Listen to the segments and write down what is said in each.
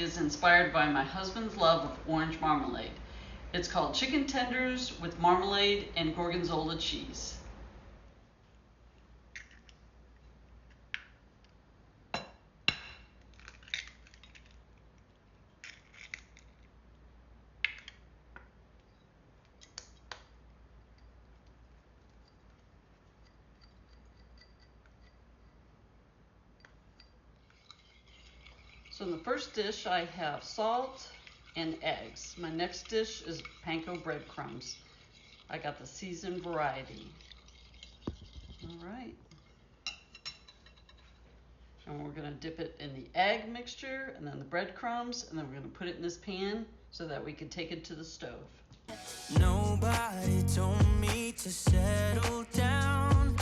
is inspired by my husband's love of orange marmalade. It's called chicken tenders with marmalade and Gorgonzola cheese. So in the first dish I have salt and eggs. My next dish is Panko breadcrumbs. I got the seasoned variety. All right. And we're gonna dip it in the egg mixture and then the breadcrumbs, and then we're gonna put it in this pan so that we can take it to the stove. Nobody told me to settle down.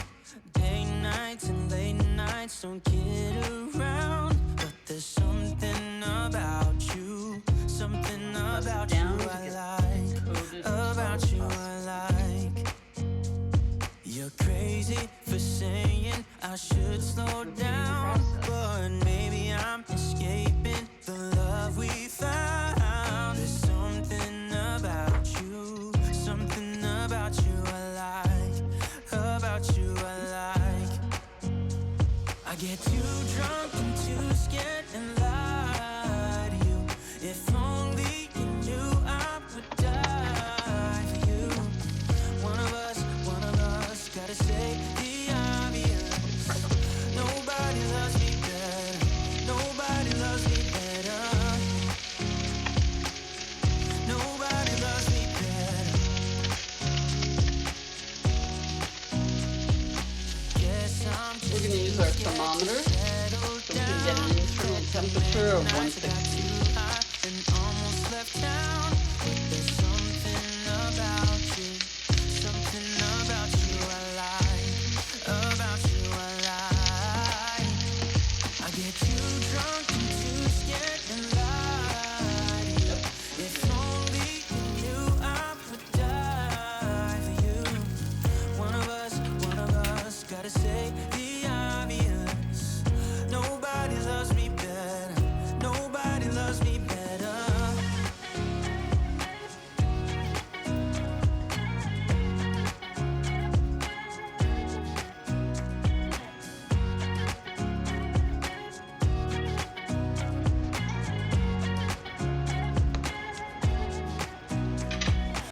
Day nights and late nights don't get around. But there's something about you, something about you I like, about you I like. You're crazy for saying I should slow down, but maybe I'm escaping the love we found. There's something about you, something about you I like, about you I like. I get too drunk and too scared and lie to you. If only you knew I would die for you. One of us gotta say the obvious. Nobody loves me better, nobody loves me better. Nobody loves me better. Guess I'm We're going to use our thermometer so we can get an internal temperature of 160. and almost left town. But there's something about you, something about you I like, about you I like. I get too drunk and too scared and lie to you. If only you knew I would die for you. One of us gotta say the obvious. Nobody loves me better, nobody loves me better.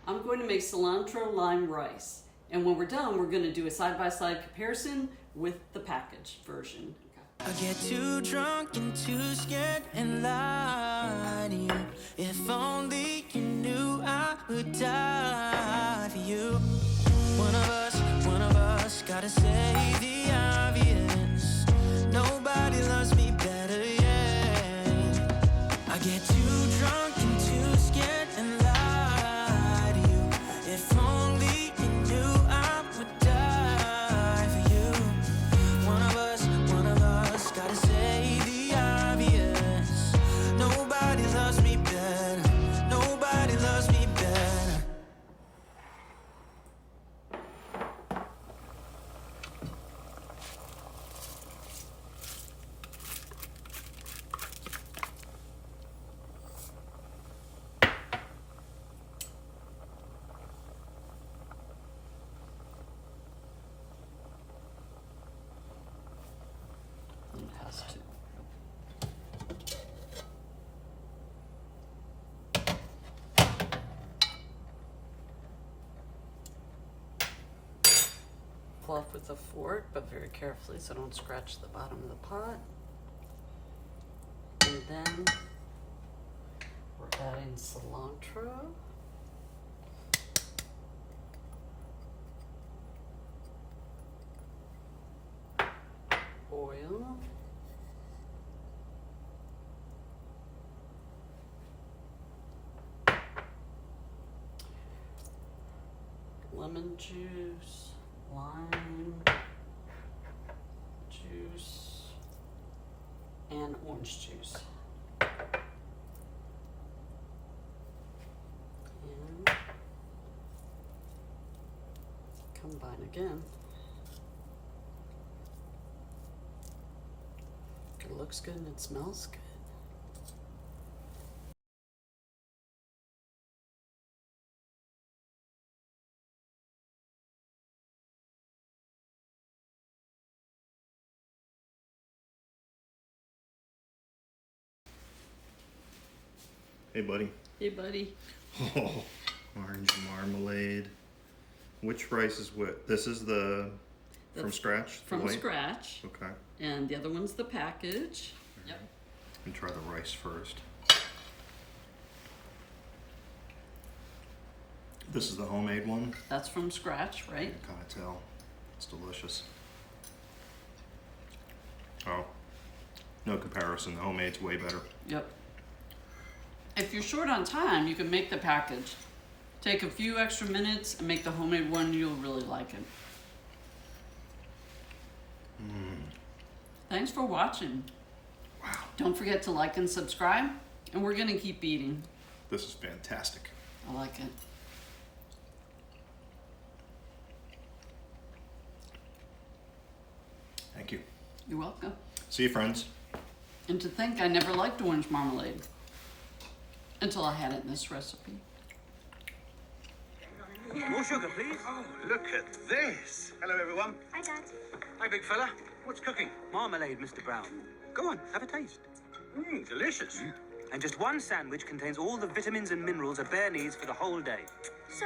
I'm going to make cilantro lime rice. And when we're done, we're going to do a side-by-side comparison with the packaged version. I get too drunk and too scared and lie to you. If only you knew I would die for you. One of us gotta say the obvious. Nobody loves me better, yeah. I get too drunk and too scared and lie to you. If only you knew I would die for you. One of us gotta say the obvious. Nobody loves me better, nobody loves me better. It has to. Fluff with a fork, but very carefully so don't scratch the bottom of the pot. And then we're adding cilantro. Oil. Lemon juice, lime juice, and orange juice. And combine again. It looks good and it smells good. Hey, buddy. Hey, buddy. Oh, orange marmalade. Which rice is what? This is the from scratch? From scratch. Okay. And the other one's the package. Yep. And try the rice first. This is the homemade one. That's from scratch, right? You can kind of tell. It's delicious. Oh, no comparison. The homemade's way better. Yep. If you're short on time, you can make the package. Take a few extra minutes and make the homemade one. You'll really like it. Thanks for watching. Wow. Don't forget to like and subscribe, and we're gonna keep eating. This is fantastic. I like it. Thank you. You're welcome. See you, friends. And to think I never liked orange marmalade until I had it in this recipe. More sugar, please. Oh, look at this. Hello, everyone. Hi, Dad. Hi, big fella. What's cooking? Marmalade, Mr. Brown. Go on, have a taste. Delicious. And just one sandwich contains all the vitamins and minerals a bear needs for the whole day. So,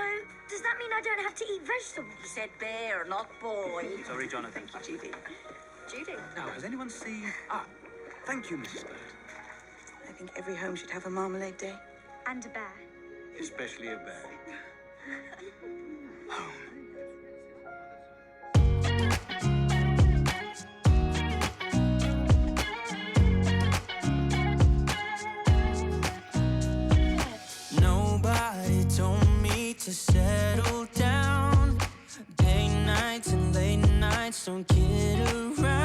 does that mean I don't have to eat vegetables? He said bear, not boy. Sorry, Jonathan. Thank you, Judy. Judy. Now, has anyone seen... Ah, thank you, Mrs. Bird. I think every home should have a marmalade day. And a bear. Especially a bear. Nobody told me to settle down. Day nights and late nights, don't kid around.